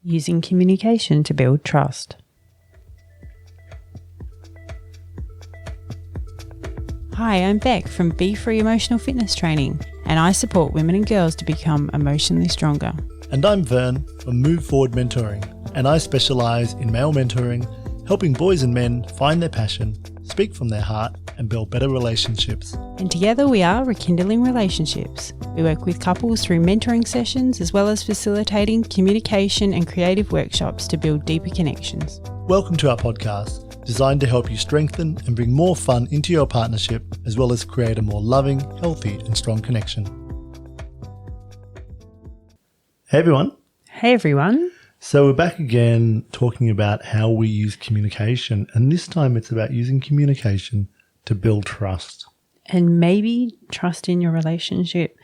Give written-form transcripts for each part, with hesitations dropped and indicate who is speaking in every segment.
Speaker 1: using communication to build trust. Hi, I'm Bec from Be Free Emotional Fitness Training, and I support women and girls to become emotionally stronger.
Speaker 2: And I'm Vern from Move Forward Mentoring, and I specialise in male mentoring, helping boys and men find their passion, speak from their heart, and build better relationships.
Speaker 1: And together we are Rekindling Relationships. We work with couples through mentoring sessions as well as facilitating communication and creative workshops to build deeper connections.
Speaker 2: Welcome to our podcast, designed to help you strengthen and bring more fun into your partnership, as well as create a more loving, healthy, and strong connection. Hey everyone.
Speaker 1: Hey everyone.
Speaker 2: So we're back again talking about how we use communication, and this time it's about using communication to build trust.
Speaker 1: And maybe trust in your relationship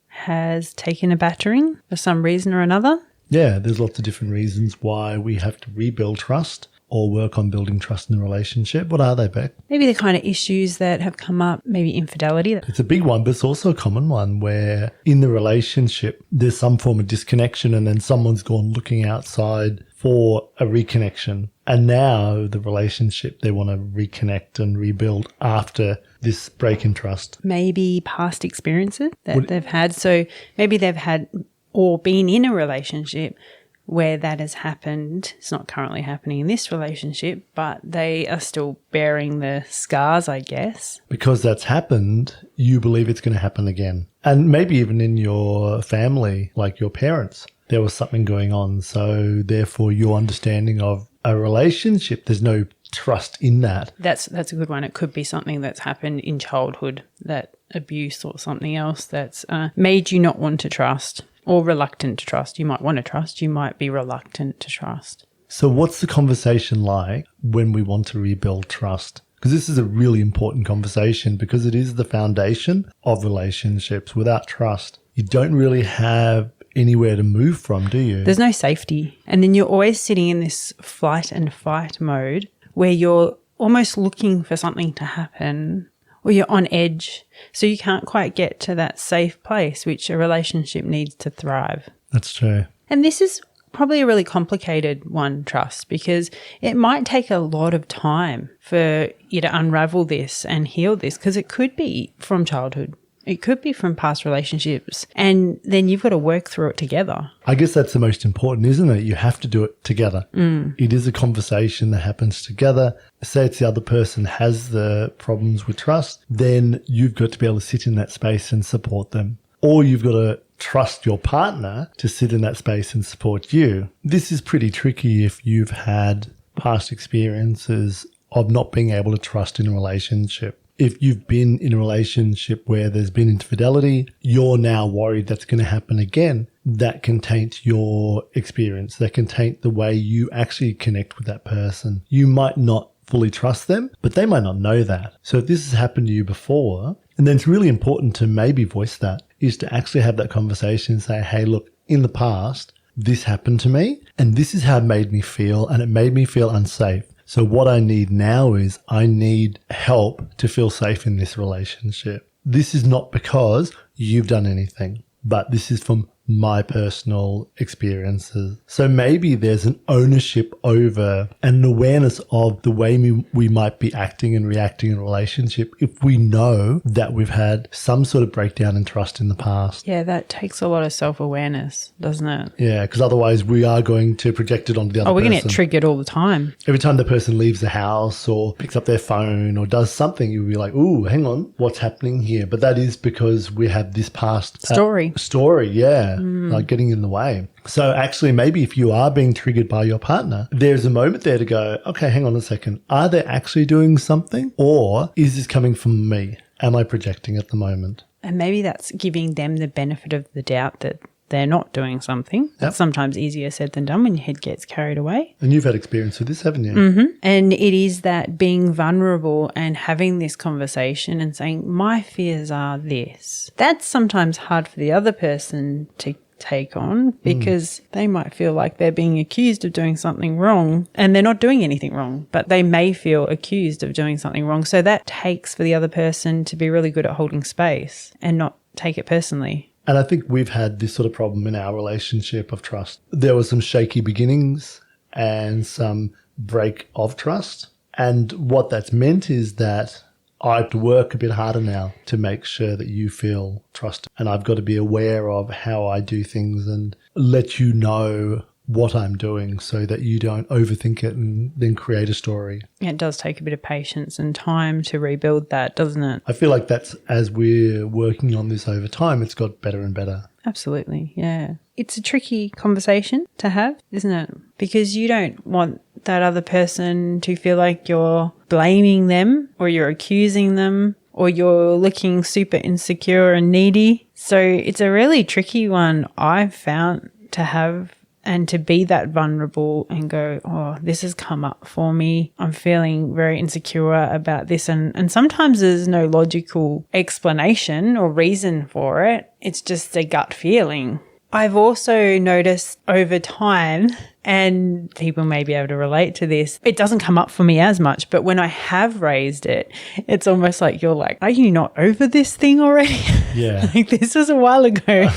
Speaker 1: has taken a battering for some reason or another.
Speaker 2: Yeah, there's lots of different reasons why we have to rebuild trust or work on building trust in a relationship. What are they, Bec?
Speaker 1: Maybe the kind of issues that have come up, maybe infidelity.
Speaker 2: It's a big one, but it's also a common one where in the relationship, there's some form of disconnection and then someone's gone looking outside for a reconnection. And now the relationship, they want to reconnect and rebuild after this break in trust.
Speaker 1: Maybe past experiences that they've had. So maybe they've had or been in a relationship where that has happened. It's not currently happening in this relationship, but they are still bearing the scars, I guess.
Speaker 2: Because that's happened, you believe it's going to happen again. And maybe even in your family, like your parents, there was something going on. So therefore, your understanding of a relationship, there's no trust in that.
Speaker 1: That's a good one. It could be something that's happened in childhood, that abuse or something else that's made you not want to trust. Or reluctant to trust. You might want to trust. You might be reluctant to trust.
Speaker 2: So what's the conversation like when we want to rebuild trust? Because this is a really important conversation because it is the foundation of relationships. Without trust, you don't really have anywhere to move from, do you?
Speaker 1: There's no safety. And then you're always sitting in this flight and fight mode where you're almost looking for something to happen, or you're on edge, so you can't quite get to that safe place which a relationship needs to thrive.
Speaker 2: That's true.
Speaker 1: And this is probably a really complicated one, trust, because it might take a lot of time for you to unravel this and heal this, because it could be from childhood. It could be from past relationships, and then you've got to work through it together. I
Speaker 2: guess that's the most important, isn't it? You have to do it together. It is a conversation that happens together. Say it's the other person has the problems with trust, then you've got to be able to sit in that space and support them. Or you've got to trust your partner to sit in that space and support you. This is pretty tricky if you've had past experiences of not being able to trust in a relationship. If you've been in a relationship where there's been infidelity, you're now worried that's going to happen again. That can taint your experience. That can taint the way you actually connect with that person. You might not fully trust them, but they might not know that. So if this has happened to you before, and then it's really important to maybe voice that, is to actually have that conversation and say, hey, look, in the past, this happened to me, and this is how it made me feel, and it made me feel unsafe. So what I need now is I need help to feel safe in this relationship. This is not because you've done anything, but this is from my personal experiences. So maybe there's an ownership over and an awareness of the way we might be acting and reacting in a relationship if we know that we've had some sort of breakdown in trust in the past.
Speaker 1: Yeah, that takes a lot of self-awareness, doesn't it?
Speaker 2: Yeah, because otherwise we are going to project it onto the other person.
Speaker 1: We're going to get triggered all the time.
Speaker 2: Every time the person leaves the house or picks up their phone or does something, you'll be like, ooh, hang on, what's happening here? But that is because we have this past
Speaker 1: story,
Speaker 2: yeah. Like getting in the way. So actually, maybe if you are being triggered by your partner, there's a moment there to go, okay, hang on a second. Are they actually doing something, or is this coming from me? Am I projecting at the moment?
Speaker 1: And maybe that's giving them the benefit of the doubt that they're not doing something. Yep. That's sometimes easier said than done when your head gets carried away.
Speaker 2: And you've had experience with this, haven't you?
Speaker 1: Mm-hmm. And it is that being vulnerable and having this conversation and saying, my fears are this. That's sometimes hard for the other person to take on because they might feel like they're being accused of doing something wrong, and they're not doing anything wrong, but they may feel accused of doing something wrong. So that takes for the other person to be really good at holding space and not take it personally.
Speaker 2: And I think we've had this sort of problem in our relationship of trust. There were some shaky beginnings and some break of trust. And what that's meant is that I have to work a bit harder now to make sure that you feel trusted. And I've got to be aware of how I do things and let you know what I'm doing so that you don't overthink it and then create a story.
Speaker 1: It does take a bit of patience and time to rebuild that, doesn't it?
Speaker 2: I feel like that's, as we're working on this over time, it's got better and better.
Speaker 1: Absolutely, yeah. It's a tricky conversation to have, isn't it? Because you don't want that other person to feel like you're blaming them or you're accusing them or you're looking super insecure and needy. So it's a really tricky one I've found to have and to be that vulnerable and go, oh, this has come up for me. I'm feeling very insecure about this. And sometimes there's no logical explanation or reason for it. It's just a gut feeling. I've also noticed over time, and people may be able to relate to this, it doesn't come up for me as much, but when I have raised it, it's almost like you're like, are you not over this thing already?
Speaker 2: Yeah.
Speaker 1: Like this was a while ago.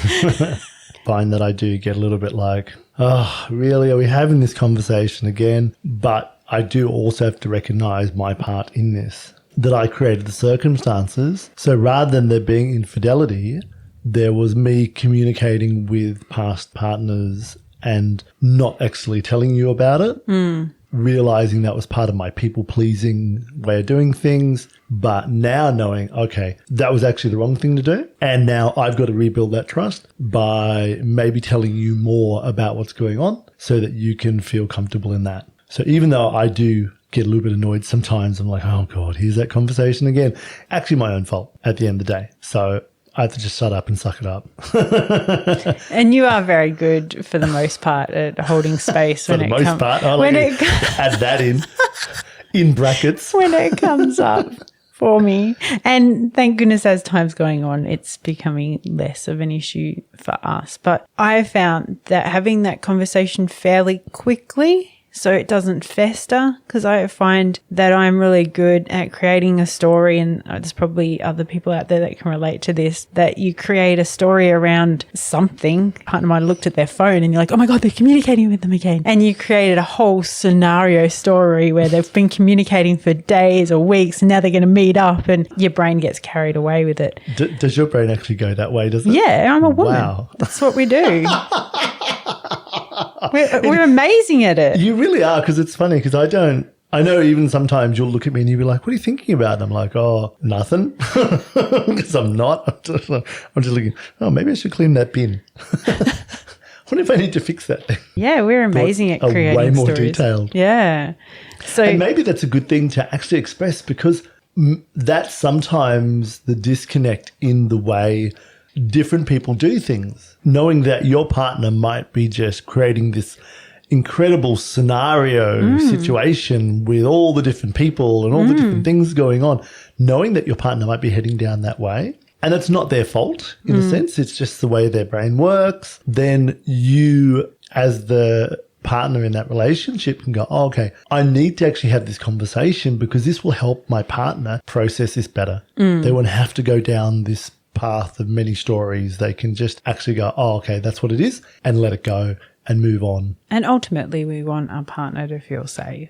Speaker 2: Find that I do get a little bit like, oh, really? Are we having this conversation again? But I do also have to recognize my part in this, that I created the circumstances. So rather than there being infidelity, there was me communicating with past partners and not actually telling you about it, realizing that was part of my people-pleasing way of doing things, but now knowing, okay, that was actually the wrong thing to do. And now I've got to rebuild that trust by maybe telling you more about what's going on so that you can feel comfortable in that. So even though I do get a little bit annoyed sometimes, I'm like, oh God, here's that conversation again. Actually my own fault at the end of the day. So I have to just shut up and suck it up.
Speaker 1: And you are very good for the most part at holding space.
Speaker 2: For the most part. I like to add that in brackets.
Speaker 1: When it comes up for me. And thank goodness as time's going on, it's becoming less of an issue for us. But I found that having that conversation fairly quickly, so it doesn't fester, because I find that I'm really good at creating a story, and there's probably other people out there that can relate to this, that you create a story around something. Partner might have looked at their phone and you're like, oh my God, they're communicating with them again. And you created a whole scenario story where they've been communicating for days or weeks and now they're going to meet up, and your brain gets carried away with it.
Speaker 2: Does your brain actually go that way, does it?
Speaker 1: Yeah, I'm a woman.
Speaker 2: Wow.
Speaker 1: That's what we do. We're amazing at it.
Speaker 2: You really are, because it's funny, because I know even sometimes you'll look at me and you'll be like, what are you thinking about? And I'm like, oh, nothing, because I'm not. I'm just looking, oh, maybe I should clean that bin. What if I need to fix that thing?
Speaker 1: Yeah, we're amazing at creating
Speaker 2: way more
Speaker 1: stories.
Speaker 2: Detailed.
Speaker 1: Yeah. So,
Speaker 2: and maybe that's a good thing to actually express, because that's sometimes the disconnect in the way different people do things. Knowing that your partner might be just creating this incredible scenario situation with all the different people and all the different things going on, knowing that your partner might be heading down that way, and it's not their fault in a sense, it's just the way their brain works, then you as the partner in that relationship can go, oh, okay, I need to actually have this conversation because this will help my partner process this better. They won't have to go down this path of many stories. They can just actually go, oh, okay, that's what it is, and let it go and move on.
Speaker 1: And ultimately we want our partner to feel safe,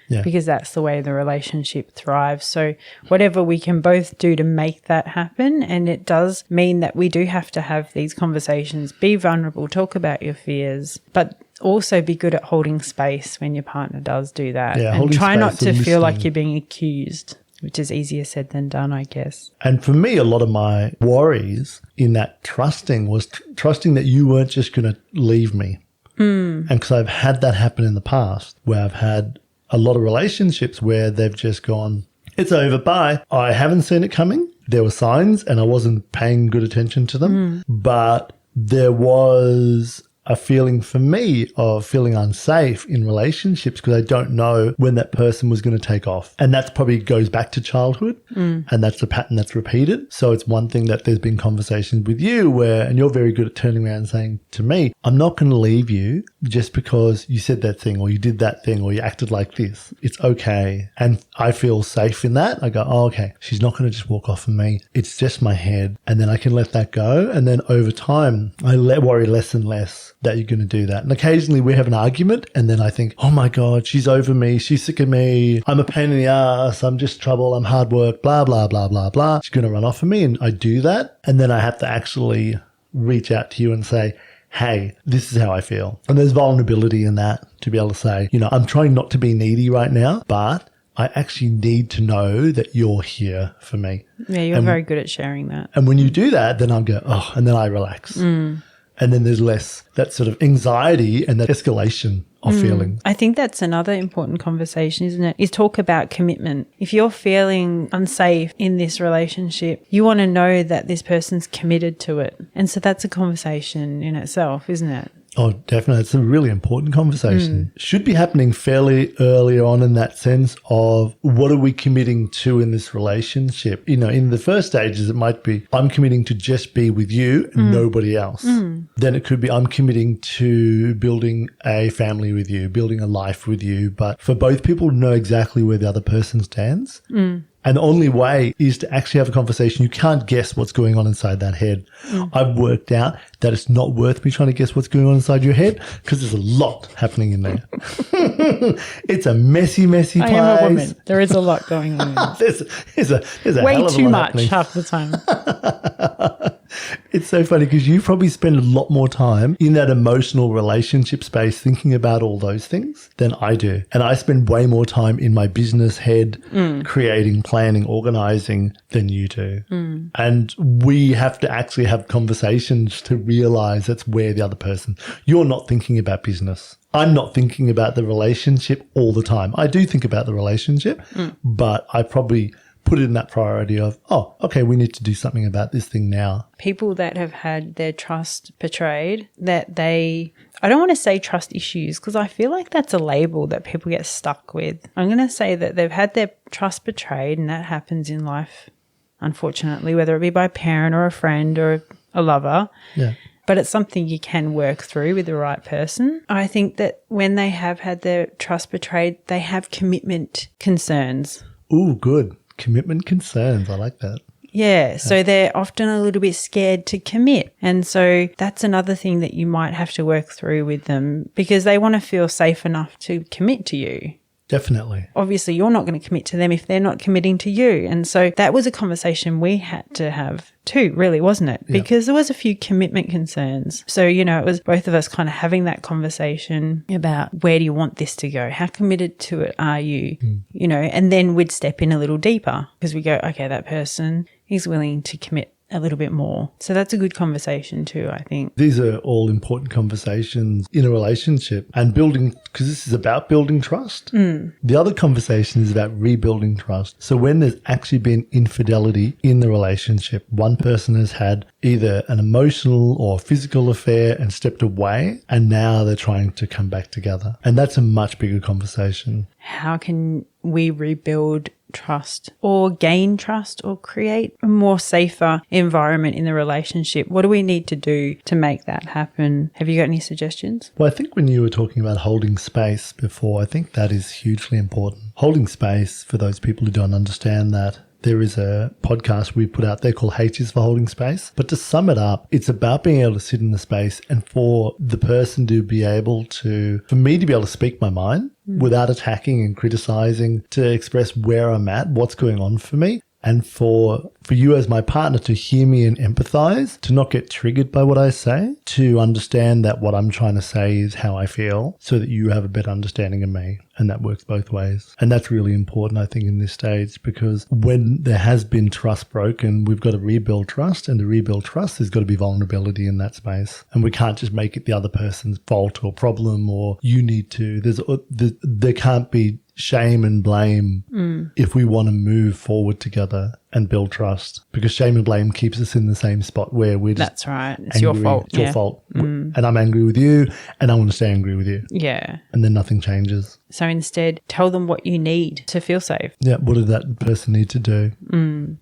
Speaker 1: because that's the way the relationship thrives. So whatever we can both do to make that happen, and it does mean that we do have to have these conversations, be vulnerable, talk about your fears, but also be good at holding space when your partner does do that, and try not to feel like you're being accused, which is easier said than done, I guess.
Speaker 2: And for me, a lot of my worries in that trusting was trusting that you weren't just going to leave me. And because I've had that happen in the past, where I've had a lot of relationships where they've just gone, it's over, bye. I haven't seen it coming. There were signs and I wasn't paying good attention to them. But there was a feeling for me of feeling unsafe in relationships because I don't know when that person was going to take off. And that probably goes back to childhood and that's a pattern that's repeated. So it's one thing that there's been conversations with you where, and you're very good at turning around and saying to me, I'm not going to leave you just because you said that thing or you did that thing or you acted like this. It's okay. And I feel safe in that. I go, oh, okay, she's not going to just walk off of me. It's just my head. And then I can let that go. And then over time, I worry less and less that you're going to do that. And occasionally we have an argument and then I think, oh my God, she's over me. She's sick of me. I'm a pain in the ass. I'm just trouble. I'm hard work, blah, blah, blah, blah, blah. She's going to run off of me. And I do that. And then I have to actually reach out to you and say, hey, this is how I feel. And there's vulnerability in that to be able to say, I'm trying not to be needy right now, but I actually need to know that you're here for me.
Speaker 1: Yeah, you're very good at sharing that.
Speaker 2: And when you do that, then I'll go, oh, and then I relax. And then there's less that sort of anxiety and that escalation of feelings.
Speaker 1: I think that's another important conversation, isn't it? Is talk about commitment. If you're feeling unsafe in this relationship, you want to know that this person's committed to it. And so that's a conversation in itself, isn't it?
Speaker 2: Oh, definitely. It's a really important conversation. Should be happening fairly early on in that sense of what are we committing to in this relationship? In the first stages, it might be, I'm committing to just be with you and nobody else. Then it could be, I'm committing to building a family with you, building a life with you. But for both people to know exactly where the other person stands. And the only way is to actually have a conversation. You can't guess what's going on inside that head. I've worked out that it's not worth me trying to guess what's going on inside your head because there's a lot happening in there. It's a messy, messy place.
Speaker 1: I am a woman. There is a lot going on.
Speaker 2: There's a
Speaker 1: way
Speaker 2: hell of a
Speaker 1: too
Speaker 2: lot
Speaker 1: much
Speaker 2: happening.
Speaker 1: half the time.
Speaker 2: It's so funny because you probably spend a lot more time in that emotional relationship space thinking about all those things than I do. And I spend way more time in my business head creating, planning, organizing than you do. And we have to actually have conversations to realize that's where the other person, you're not thinking about business. I'm not thinking about the relationship all the time. I do think about the relationship, but I probably put it in that priority of, oh, okay, we need to do something about this thing now.
Speaker 1: People that have had their trust betrayed, I don't want to say trust issues because I feel like that's a label that people get stuck with. I'm going to say that they've had their trust betrayed, and that happens in life, unfortunately, whether it be by a parent or a friend or a lover.
Speaker 2: Yeah.
Speaker 1: But it's something you can work through with the right person. I think that when they have had their trust betrayed, they have commitment concerns.
Speaker 2: Ooh, good. Commitment concerns. I like that.
Speaker 1: Yeah, so they're often a little bit scared to commit. And so that's another thing that you might have to work through with them because they want to feel safe enough to commit to you.
Speaker 2: Definitely.
Speaker 1: Obviously, you're not going to commit to them if they're not committing to you. And so that was a conversation we had to have too, really, wasn't it?
Speaker 2: Yeah.
Speaker 1: Because there was a few commitment concerns. So, it was both of us kind of having that conversation about where do you want this to go? How committed to it are you? And then we'd step in a little deeper because we go, okay, that person is willing to commit a little bit more. So that's a good conversation too, I think.
Speaker 2: These are all important conversations in a relationship and building, because this is about building trust. The other conversation is about rebuilding trust. So when there's actually been infidelity in the relationship, one person has had either an emotional or physical affair and stepped away, and now they're trying to come back together. And that's a much bigger conversation.
Speaker 1: How can we rebuild trust or gain trust or create a more safer environment in the relationship? What do we need to do to make that happen? Have you got any suggestions?
Speaker 2: Well, I think when you were talking about holding space before, I think that is hugely important. Holding space, for those people who don't understand that, there is a podcast we put out there called H is for Holding Space. But to sum it up, it's about being able to sit in the space and for the person to be able to, for me to be able to speak my mind without attacking and criticizing, to express where I'm at, what's going on for me. And for you as my partner to hear me and empathize, to not get triggered by what I say, to understand that what I'm trying to say is how I feel so that you have a better understanding of me. And that works both ways. And that's really important, I think, in this stage, because when there has been trust broken, we've got to rebuild trust. And to rebuild trust, there's got to be vulnerability in that space. And we can't just make it the other person's fault or problem or you need to. There can't be shame and blame if we want to move forward together. and build trust, because shame and blame keeps us in the same spot where we're just
Speaker 1: That's right. It's your fault.
Speaker 2: It's your fault. And I'm angry with you and I want to stay angry with you.
Speaker 1: Yeah.
Speaker 2: And then nothing changes.
Speaker 1: So instead, tell them what you need to feel safe.
Speaker 2: Yeah. What did that person need to do?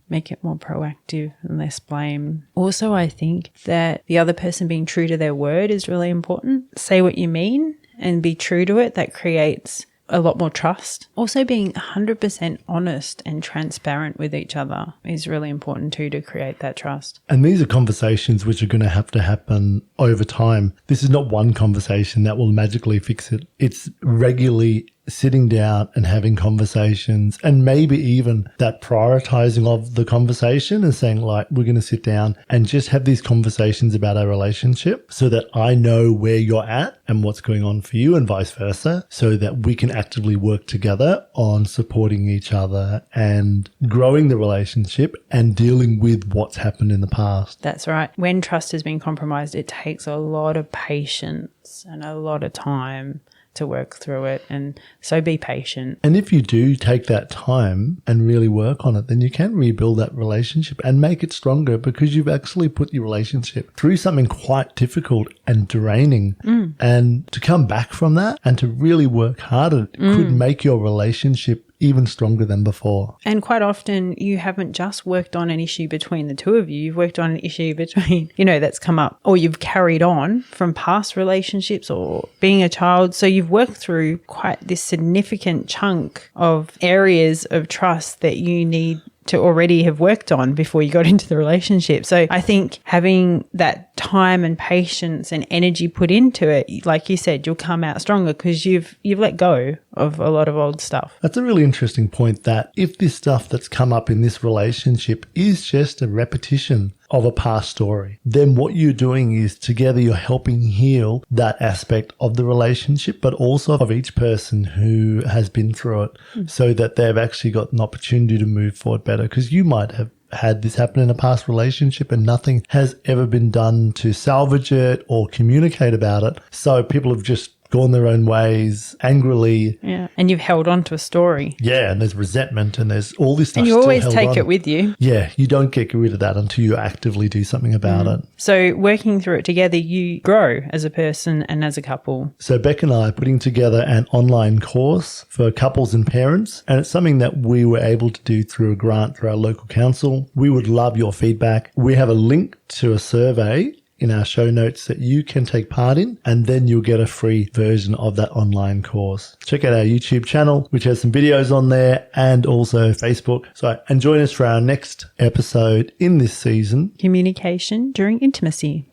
Speaker 1: Make it more proactive and less blame. Also, I think that the other person being true to their word is really important. Say what you mean and be true to it. That creates a lot more trust. Also, being 100% honest and transparent with each other is really important too, to create that trust.
Speaker 2: And these are conversations which are going to happen over time. This is not one conversation that will magically fix it. It's regularly sitting down and having conversations, and maybe even that prioritizing of the conversation and saying, like, we're going to sit down and just have these conversations about our relationship so that I know where you're at and what's going on for you, and vice versa, so that we can actively work together on supporting each other and growing the relationship and dealing with what's happened in the past.
Speaker 1: That's right. When trust has been compromised, it takes a lot of patience and a lot of time to work through it, and so be patient.
Speaker 2: And if you do take that time and really work on it, then you can rebuild that relationship and make it stronger, because you've actually put your relationship through something quite difficult and draining. And to come back from that and to really work harder could make your relationship even stronger than before.
Speaker 1: And quite often you haven't just worked on an issue between the two of you. You've worked on an issue between, that's come up, or you've carried on from past relationships or being a child. So you've worked through quite this significant chunk of areas of trust that you need to already have worked on before you got into the relationship. So I think having that time and patience and energy put into it, like you said, you'll come out stronger because you've let go of a lot of old stuff.
Speaker 2: That's a really interesting point, that if this stuff that's come up in this relationship is just a repetition of a past story, then what you're doing is together you're helping heal that aspect of the relationship, but also of each person who has been through it, so that they've actually got an opportunity to move forward better. Because you might have had this happen in a past relationship and nothing has ever been done to salvage it or communicate about it. So people have just gone their own ways angrily.
Speaker 1: Yeah. And you've held on to a story.
Speaker 2: Yeah. And there's resentment and there's all this stuff.
Speaker 1: And you
Speaker 2: still
Speaker 1: always
Speaker 2: held
Speaker 1: take
Speaker 2: on.
Speaker 1: it with you.
Speaker 2: Yeah. You don't get rid of that until you actively do something about it.
Speaker 1: So working through it together, you grow as a person and as a couple.
Speaker 2: So Bec and I are putting together an online course for couples and parents, and it's something that we were able to do through a grant through our local council. We would love your feedback. We have a link to a survey in our show notes that you can take part in, and then you'll get a free version of that online course. Check out our YouTube channel, which has some videos on there, and also Facebook. And join us for our next episode in this season.
Speaker 1: Communication during intimacy.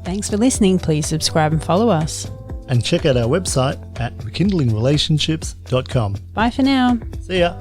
Speaker 1: Thanks for listening. Please subscribe and follow us.
Speaker 2: And check out our website at rekindlingrelationships.com.
Speaker 1: Bye for now.
Speaker 2: See ya.